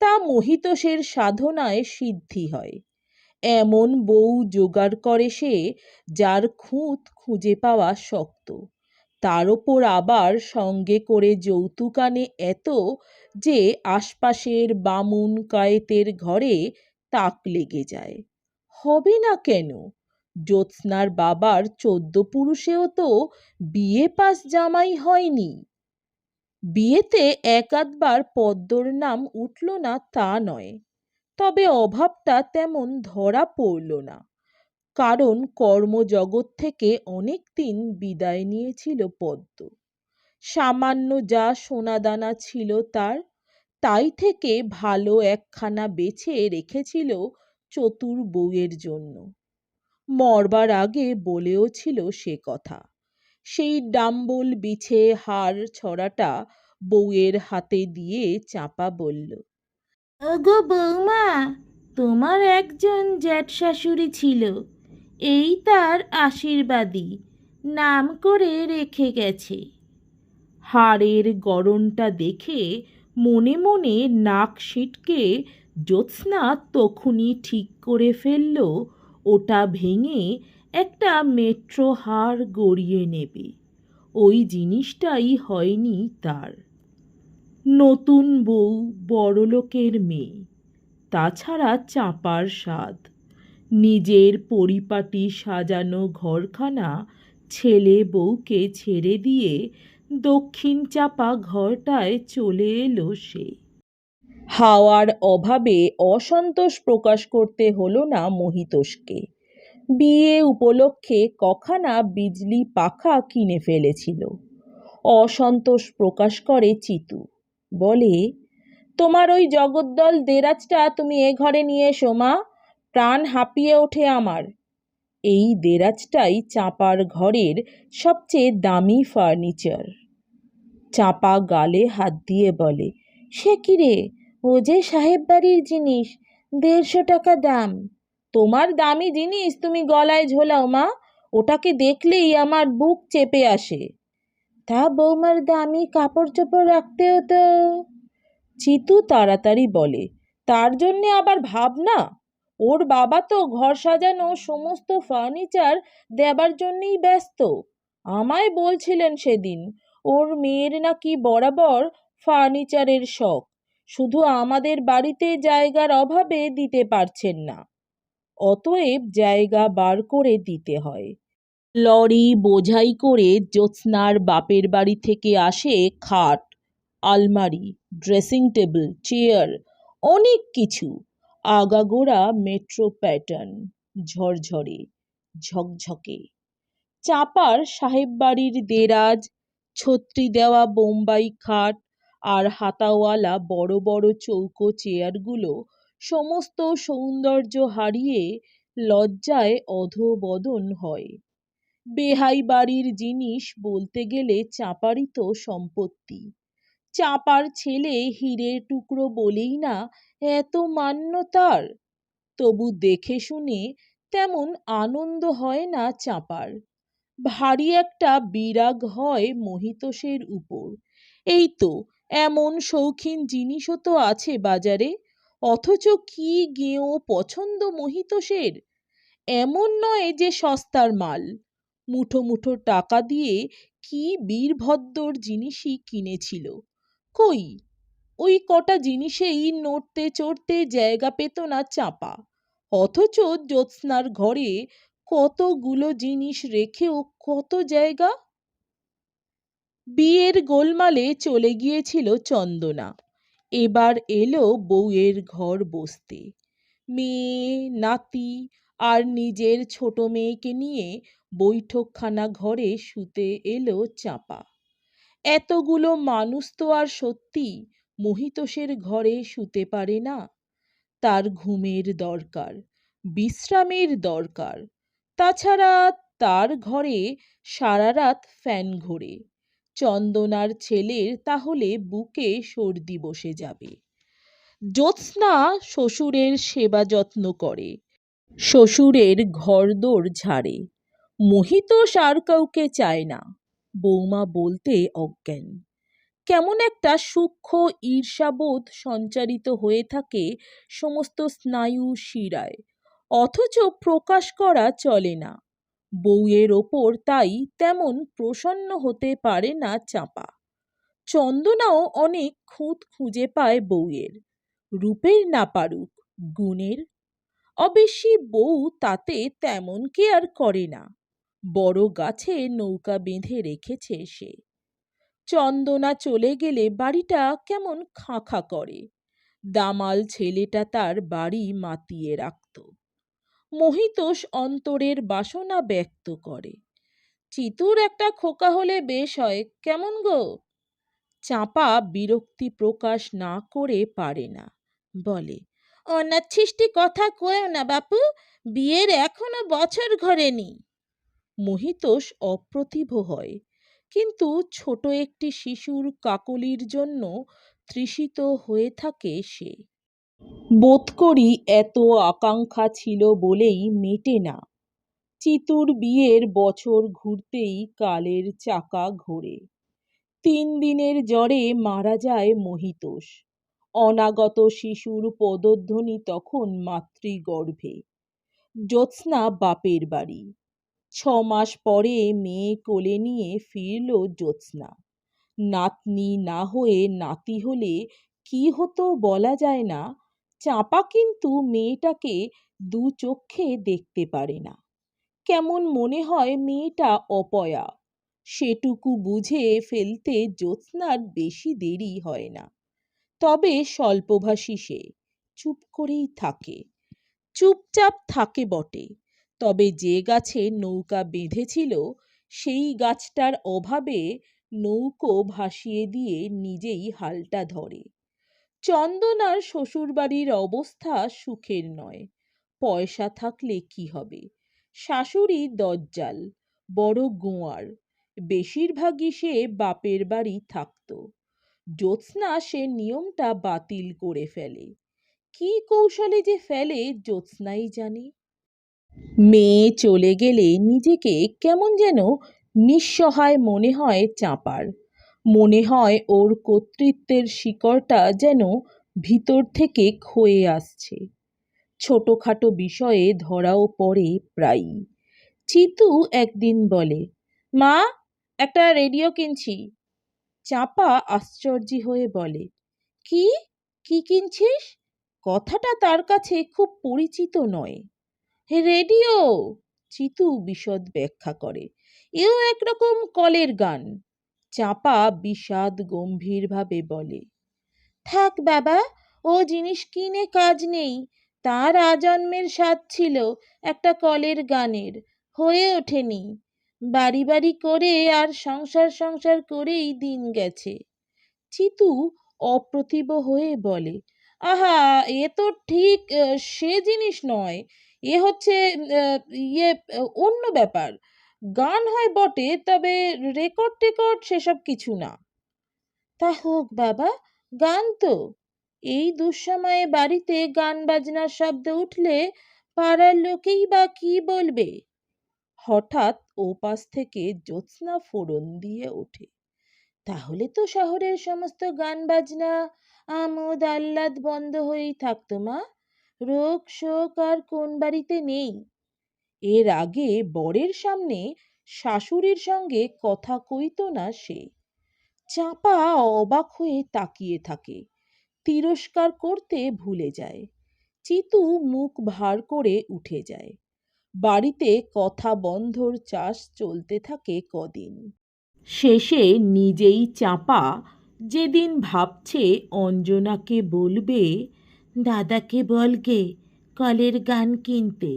তা মহিতোষের সাধনায় সিদ্ধি হয়। এমন বউ জোগাড় করে সে, যার খুঁত খুঁজে পাওয়া শক্ত। তার ওপর আবার সঙ্গে করে যৌতুক আনে এত যে আশপাশের বামুন কায়েতের ঘরে তাক লেগে যায়। হবে না কেন? জ্যোৎস্নার বাবার 14 পুরুষেও তো বিয়ে পাস জামাই হয়নি। বিয়েতে এক আধবার পদ্মর নাম উঠল না তা নয়, তবে অভাবটা তেমন ধরা পড়ল না, কারণ কর্মজগৎ থেকে অনেক দিন বিদায় নিয়েছিল পদ্ম। সামান্য যা সোনাদানা ছিল তার, তাই থেকে ভালো একখানা বেছে রেখেছিল চতুর বউয়ের জন্য। মরবার আগে বলেও ছিল সে কথা। সেই ডাম্বল বিছে হাড় ছড়াটা বউয়ের হাতে দিয়ে চাপা বলল, ওগো বৌমা, তোমার একজন জ্যাঠ শাশুড়ি ছিল, এই তার আশীর্বাদী, নাম করে রেখে গেছে। হাড়ের গড়নটা দেখে মনে মনে নাক সিটকে জ্যোৎস্না তখনই ঠিক করে ফেলল ওটা ভেঙে একটা মেট্রো হাড় গড়িয়ে নেবে। ওই জিনিসটাই হয়নি তার। নতুন বউ বড়লোকের মেয়ে, তাছাড়া চাপার স্বাদ। নিজের পরিপাটি সাজানো ঘরখানা ছেলে বউকে ছেড়ে দিয়ে দক্ষিণ চাপা ঘরটায় চলে এলো সে। হাওয়ার অভাবে অসন্তোষ প্রকাশ করতে হলো না মহিতোষকে। বিয়ে উপলক্ষে কখানা বিজলি পাখা কিনে ফেলেছিল। অসন্তোষ প্রকাশ করে চিতু, বলে, তোমার ওই জগদ্দল দেরাজটা তুমি এ ঘরে নিয়ে এসো মা, প্রাণ হাঁপিয়ে ওঠে আমার। এই দেরাজটাই চাঁপার ঘরের সবচেয়ে দামি ফার্নিচার। চাঁপা গালে হাত দিয়ে বলে, সে কি রে, ও যে সাহেব বাড়ির জিনিস, 150 টাকা দাম। তোমার দামি জিনিস তুমি গলায় ঝোলাও মা, ওটাকে দেখলেই আমার বুক চেপে আসে। তা বৌমার দামি কাপড় চোপড় রাখতেও তো। চিতু তাড়াতাড়ি বলে, তার জন্যে আবার ভাবনা? ওর বাবা তো ঘর সাজানো সমস্ত ফার্নিচার দেবার জন্যেই ব্যস্ত। আমায় বলছিলেন সেদিন, ওর মেয়ের নাকি বরাবর ফার্নিচারের শখ, শুধু আমাদের বাড়িতে জায়গার অভাবে দিতে পারছেন না। অতএব জায়গা বার করে দিতে হয়। লরি বোঝাই করে জ্যোৎস্নার বাপের বাড়ি থেকে আসে খাট, আলমারি, ড্রেসিং টেবিল, চেয়ার, অনেক কিছু। আগাগোড়া মেট্রো প্যাটার্ন, ঝরঝরে, ঝকঝকে। চাপার সাহেব বাড়ির দেরাজ, ছত্রি দেওয়া বোম্বাই খাট আর হাতাওয়ালা বড় বড় চৌকো চেয়ারগুলো সমস্ত সৌন্দর্য হারিয়ে লজ্জায় অধোবদন হয়। বেহাই বাড়ির জিনিস বলতে গেলে চাঁপারই তো সম্পত্তি। চাঁপার ছেলে হীরের টুকরো বলেই না এত মান্য তার। তবু দেখে শুনে তেমন আনন্দ হয় না চাঁপার। ভারী একটা বিরাগ হয় মহিতোষের উপর। এই তো এমন শৌখিন জিনিসও তো আছে বাজারে, অথচ কি গেঁয়ো পছন্দ মহিতোষের। এমন নয় যে সস্তার মাল। মুঠো মুঠো টাকা দিয়ে কি বীরভদ্রর জিনিসই কিনেছিল। কই, ওই কটা জিনিসেই নড়তে চড়তে জায়গা পেত না চাপা। অথচ জ্যোৎস্নার ঘরে কতগুলো জিনিস রেখেও কত জায়গা। বিয়ের গোলমালে চলে গিয়েছিল চন্দনা। এবার এলো বউয়ের ঘর বসতে। মেয়ে, নাতি আর নিজের ছোট মেয়েকে নিয়ে বৈঠকখানা ঘরে শুতে এলো চাপা। এতগুলো মানুষ তো আর সত্যি মহিতোষের ঘরে শুতে পারে না। তার ঘুমের দরকার, বিশ্রামের দরকার। তাছাড়া তার ঘরে সারা রাত ফ্যান ঘোরে। চন্দনার ছেলের তাহলে বুকে সর্দি বসে যাবে। জ্যোৎস্না শ্বশুরের সেবা যত্ন করে, শ্বশুরের ঘরদোর ঝাড়ে। মহিতোষ আর কাউকে চায় না। বৌমা বলতে অজ্ঞান। কেমন একটা সূক্ষ্ম ঈর্ষাবোধ সঞ্চারিত হয়ে থাকে সমস্ত স্নায়ু শিরায়, অথচ প্রকাশ করা চলে না। বউয়ের ওপর তাই তেমন প্রসন্ন হতে পারে না চাপা। চন্দনাও অনেক খুঁত খুঁজে পায় বউয়ের, রূপের না পারুক, গুণের। অবশ্যি বউ তাতে তেমন কেয়ার করে না। বড় গাছে নৌকা বেঁধে রেখেছে সে। চন্দনা চলে গেলে বাড়িটা কেমন খাঁ খাঁ করে। দামাল ছেলেটা তার বাড়ি মাতিয়ে রাখত। মহিতোষ অন্তরের বাসনা ব্যক্ত করে। চিতুর একটা খোকা হলে বেশ হয়, কেমন গো? চাপা বিরক্তি প্রকাশ না করে পারে না, বলে, অনাচ্ছিষ্টি কথা কয়েও না বাপু, বিয়ের এখনো বছর ঘরেনি। মহিতোষ অপ্রতিভ হয়, কিন্তু ছোট একটি শিশুর কাকলির জন্য তৃষিত হয়ে থাকে সে। বোধ করি এত আকাঙ্ক্ষা ছিল বলেই মেটে না। চিতুর বিয়ের বছর ঘুরতেই কালের চাকা ঘোরে। 3 দিনের জ্বরে মারা যায় মহিতোষ। অনাগত শিশুর পদধ্বনি তখন মাতৃগর্ভে। জ্যোৎস্না বাপের বাড়ি। 6 মাস পরে মেয়ে কোলে নিয়ে ফিরল জ্যোৎস্না। নাতনি না হয়ে নাতি হলে কি হতো বলা যায় না। চাপা কিন্তু মেয়েটাকে দু চক্ষে দেখতে পারে না। কেমন মনে হয় মেয়েটা অপয়া। সেটুকু বুঝে ফেলতে জ্যোৎস্নার বেশি দেরি হয় না। তবে স্বল্পভাষী সে, চুপ করেই থাকে। চুপচাপ থাকে বটে, তবে যে গাছে নৌকা বেঁধেছিল সেই গাছটার অভাবে নৌকো ভাসিয়ে দিয়ে নিজেই হালটা ধরে। চন্দনার শ্বশুরবাড়ির অবস্থা সুখের নয়। পয়সা থাকলে কি হবে? শাশুড়ি দজ্জাল, বড় গোঁয়ার। বেশিরভাগই সে বাপের বাড়ি থাকত। জ্যোৎস্না সে নিয়মটা বাতিল করে ফেলে। কি কৌশলে যে ফেলে জ্যোৎস্নাই জানে। মেয়ে চলে গেলে নিজেকে কেমন যেন নিঃসহায় মনে হয় চাঁপার। মনে হয় ওর কর্তৃত্বের শিকড়টা যেন ভিতর থেকে ক্ষয়ে আসছে। ছোটখাটো বিষয়ে ধরাও পড়ে প্রায়ই। চিতু একদিন বলে, মা, একটা রেডিও কিনছি। চাঁপা আশ্চর্য হয়ে বলে, কি কি কিনছিস? কথাটা তার কাছে খুব পরিচিত নয়। হে, রেডিও। চিতু বিশদ ব্যাখ্যা করে, এও একরকম কলের গান। চাঁপা বিষাদ গম্ভীরভাবে বলে, থাক বাবা, ও জিনিস কিনে কাজ নেই। তার আজন্মের স্বাদ ছিল একটা কলের গানের, হয়ে ওঠেনি। বাড়ি বাড়ি করে আর সংসার সংসার করেই দিন গেছে। চিতু অপ্রতিভ হয়ে বলে, আহা, এ তো ঠিক সে জিনিস নয়। এ হচ্ছে ইয়ে অন্য ব্যাপার। গান হয় বটে, তবে রেকর্ড টেকর্ড সেসব কিছু না। তা হোক বাবা, গান তো। এই দুঃসময়ে বাড়িতে গান বাজনার শব্দ উঠলে পাড়ার লোকেই বা কি বলবে? হঠাৎ ওপাশ থেকে জ্যোৎস্না ফোড়ন দিয়ে ওঠে। তাহলে তো শহরের সমস্ত গান বাজনা আমোদ আহ্লাদ বন্ধ হয়েই থাকতো মা। রোগ শোক আর কোন বাড়িতে নেই? এর আগে বরের সামনে শাশুড়ির সঙ্গে কথা কইতো না সে। চাপা অবাক হয়ে তাকিয়ে থাকে, তিরস্কার করতে ভুলে যায়। চিতু মুখ ভার করে উঠে যায়। বাড়িতে কথা বন্ধর চাষ চলতে থাকে কদিন। শেষে নিজেই চাপা যেদিন ভাবছে অঞ্জনাকে বলবে, দাদাকে বলগে কলের গান কিনতে,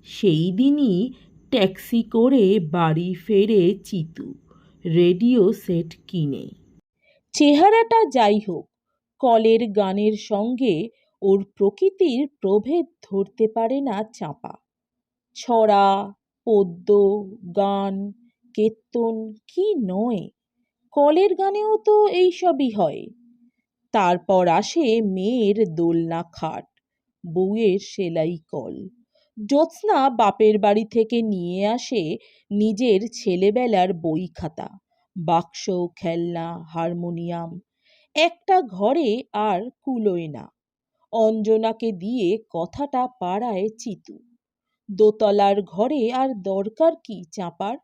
সেই দিনই ট্যাক্সি করে বাড়ি ফেরে চিতু, রেডিও সেট কিনে। চেহারাটা যাই হোক, কলের গানের সঙ্গে ওর প্রকৃতির প্রভেদ ধরতে পারে না চাপা। ছড়া, পদ্য, গান, কীর্তন কি নয়! কলের গানেও তো এইসবই হয়। তারপর আসে মেয়ের দোলনা খাট, বউয়ের সেলাই কল। জ্যোৎস্না বাপের বাড়ি থেকে নিয়ে আসে নিজের ছেলেবেলার বই খাতা, বাক্স, খেলনা, হারমোনিয়াম। একটা ঘরে আর কুলোয় না। অঞ্জনাকে দিয়ে কথাটা পাড়ায় চিতু। দোতলার ঘরে আর দরকার কি চাপার?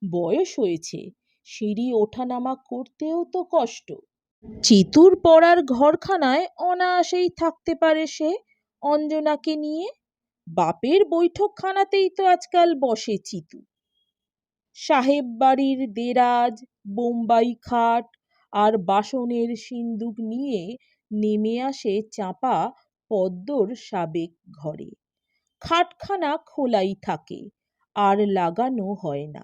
বয়স হয়েছে, সিঁড়ি ওঠানামা করতেও তো কষ্ট। চিতুর পড়ার ঘরখানায় অনায়াসেই থাকতে পারে সে অঞ্জনাকে নিয়ে। বাপের বৈঠকখানাতেই তো আজকাল বসে চিতু। সাহেব বাড়ির দেরাজ, বোম্বাই খাট আর বাসনের সিন্দুক নিয়ে নেমে আসে চাপা পদ্মর সাবেক ঘরে। খাটখানা খোলাই থাকে, আর লাগানো হয় না।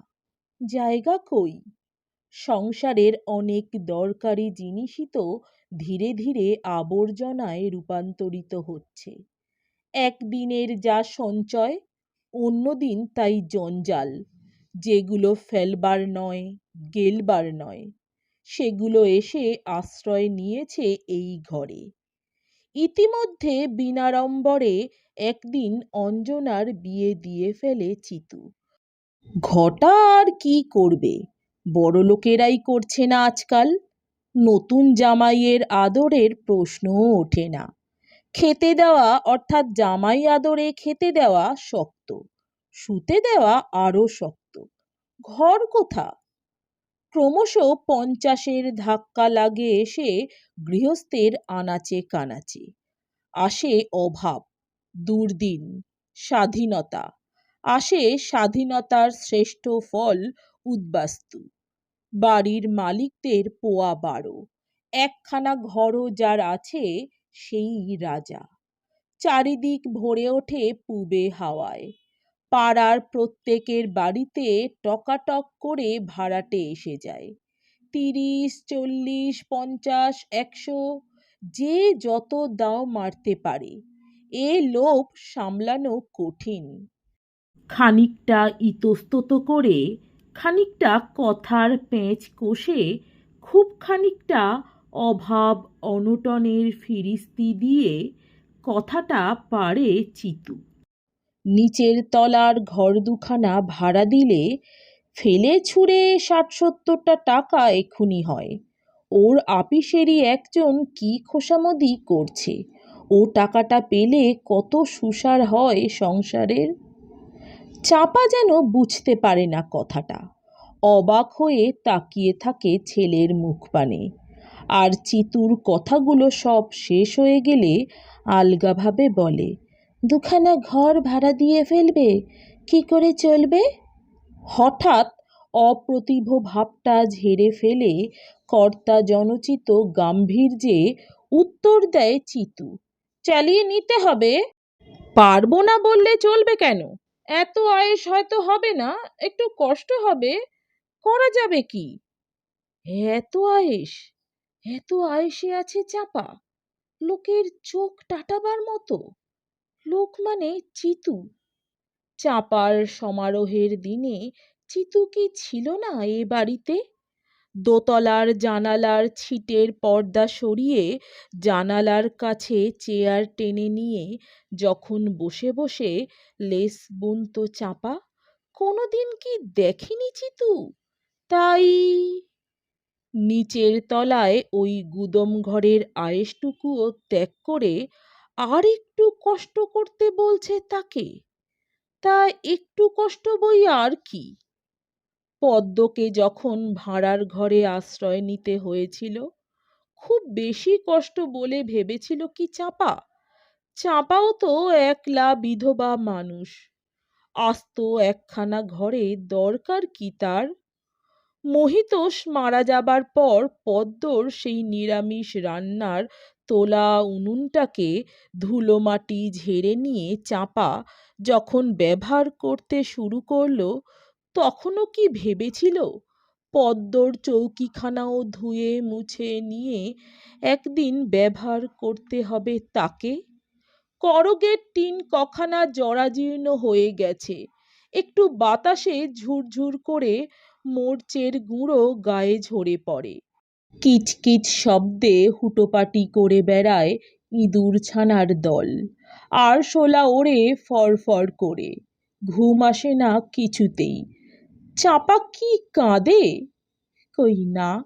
জায়গা কই? সংসারের অনেক দরকারি জিনিসই তো ধীরে ধীরে আবর্জনায় রূপান্তরিত হচ্ছে। একদিনের যা সঞ্চয়, অন্যদিন তাই জঞ্জাল। যেগুলো ফেলবার নয়, গেলবার নয়, সেগুলো এসে আশ্রয় নিয়েছে এই ঘরে। ইতিমধ্যে বিনাড়ম্বরে একদিন অঞ্জনার বিয়ে দিয়ে ফেলে চিতু। ঘটা আর কি করবে, বড়লোকেরাই করছে না আজকাল। নতুন জামাইয়ের আদরের প্রশ্নও ওঠে না। খেতে দেওয়া অর্থাৎ জামাই আদরে খেতে দেওয়া শক্ত, শুতে দেওয়া আরো শক্ত। ঘর কোথা? ক্রমশ 50-এর ধাক্কা লাগে এসে গৃহস্থের আনাচে কানাচে। আসে অভাব, দুর্দিন, স্বাধীনতা। আসে স্বাধীনতার শ্রেষ্ঠ ফল উদ্বাস্তু। বাড়ির মালিকদের পোয়া 12, একখানা ঘরও যার আছে সেই রাজা। চারিদিক ভরে ওঠে পুবে হাওয়ায়। পাড়ার প্রত্যেকের বাড়িতে টকাটক করে ভাড়াটে এসে যায়। 30, 40, 50, 100, যে যত দাও মারতে পারে। এ লোভ সামলানো কঠিন। খানিকটা ইতস্তত করে, খানিকটা কথার পেঁচ কষে, খুব খানিকটা অভাব অনটনের ফিরিস্তি দিয়ে কথাটা পারে চিতু। নিচের তলার ঘর দুখানা ভাড়া দিলে ফেলে ছুঁড়ে 60-70টা টাকা এক্ষুনি হয়। ওর আপিসেরই একজন কি খোসামদি করছে, ও টাকাটা পেলে কত সুসার হয় সংসারের। চাপা যেন বুঝতে পারে না কথাটা, অবাক হয়ে তাকিয়ে থাকে ছেলের মুখপানে। আর চিতুর কথাগুলো সব শেষ হয়ে গেলে আলগাভাবে বলে, দুখানা ঘর ভাড়া দিয়ে ফেলবে, কি করে চলবে? হঠাৎ অপ্রতিভ ভাবটা ঝেড়ে ফেলে কর্তা জনচিত গাম্ভীর্যে উত্তর দেয় চিতু, চালিয়ে নিতে হবে। পারবো না বললে চলবে কেন? এত আয়েস হয়তো হবে না, একটু কষ্ট হবে, করা যাবে কি? এত আয়েস? এত আয়েসে আছে চাপা? লোকের চোখ টাটাবার মতো? লোক মানে চিতু। চাপার সমারোহের দিনে চিতু কি ছিল না এ বাড়িতে? দোতলার জানালার ছিটের পর্দা সরিয়ে জানালার কাছে চেয়ার টেনে নিয়ে যখন বসে বসে লেস বুনতো চাপা, কোনোদিন কি দেখেনি চিতু? তাই নিচের তলায় ওই গুদম ঘরের আয়েসটুকুও ত্যাগ করে আর একটু কষ্ট করতে বলছে তাকে। তা একটু কষ্ট বই আর কি? পদ্মকে যখন ভাঁড়ার ঘরে আশ্রয় নিতে হয়েছিল, খুব বেশি কষ্ট বলে ভেবেছিল কি চাঁপা? চাঁপাও তো একলা বিধবা মানুষ। আস্ত একখানা ঘরে দরকার কি তার? মহিতোষ মারা যাবার পর পদ্মর সেই নিরামিষ রান্নার তোলা উনুনটাকে ধুলো মাটি ঝেড়ে নিয়ে চাঁপা যখন ব্যবহার করতে শুরু করলো, তখনও কি ভেবেছিল পদ্মর চৌকিখানাও ধুয়ে মুছে নিয়ে একদিন ব্যবহার করতে হবে তাকে? করগের টিন কখানা জরাজীর্ণ হয়ে গেছে, একটু বাতাসে ঝুরঝুর করে মরচের গুঁড়ো গায়ে ঝরে পড়ে। কিচকিচ শব্দে হুটোপাটি করে বেড়ায় ইঁদুর ছানার দল। আরশোলা ওড়ে ফরফর করে। ঘুম আসে না কিছুতেই। চাঁপা কি কাঁদে? কই না,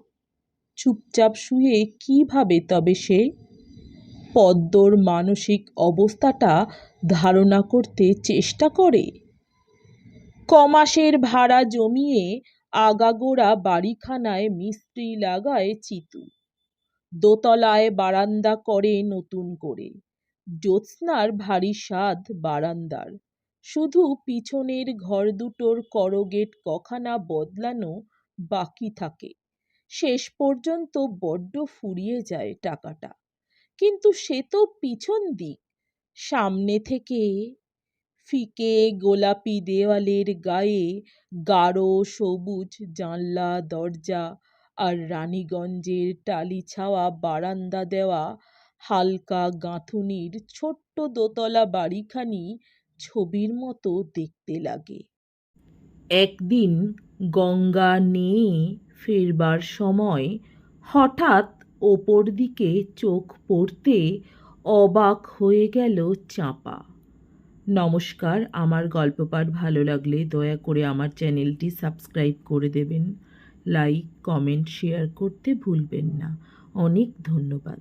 চুপচাপ শুয়ে কি ভাবে তবে সে? পদ্মর মানসিক অবস্থাটা ধারণা করতে চেষ্টা করে। কমাসের ভাড়া জমিয়ে আগাগোড়া বাড়িখানায় মিস্ত্রি লাগায় চিতু। দোতলায় বারান্দা করে নতুন করে। জ্যোৎস্নার ভারী স্বাদ বারান্দার। শুধু পিছনের ঘর দুটোর করগেট কখানা বদলানো বাকি থাকে। শেষ পর্যন্ত বড্ড ফুরিয়ে যায় টাকাটা। কিন্তু সে তো পিছন দিক। সামনে থেকে ফিকে গোলাপি দেওয়ালের গায়ে গাঢ় সবুজ জানলা দরজা আর রানীগঞ্জের টালি ছাওয়া বারান্দা দেওয়া হালকা গাঁথুনির ছোট্ট দোতলা বাড়িখানি ছবির মতো দেখতে লাগে। একদিন গঙ্গা নিয়ে ফেরবার সময় হঠাৎ ওপর দিকে চোখ পড়তে অবাক হয়ে গেল চাঁপা। নমস্কার, আমার গল্প পাঠ ভালো লাগলে দয়া করে আমার চ্যানেলটি সাবস্ক্রাইব করে দেবেন। লাইক, কমেন্ট, শেয়ার করতে ভুলবেন না। অনেক ধন্যবাদ।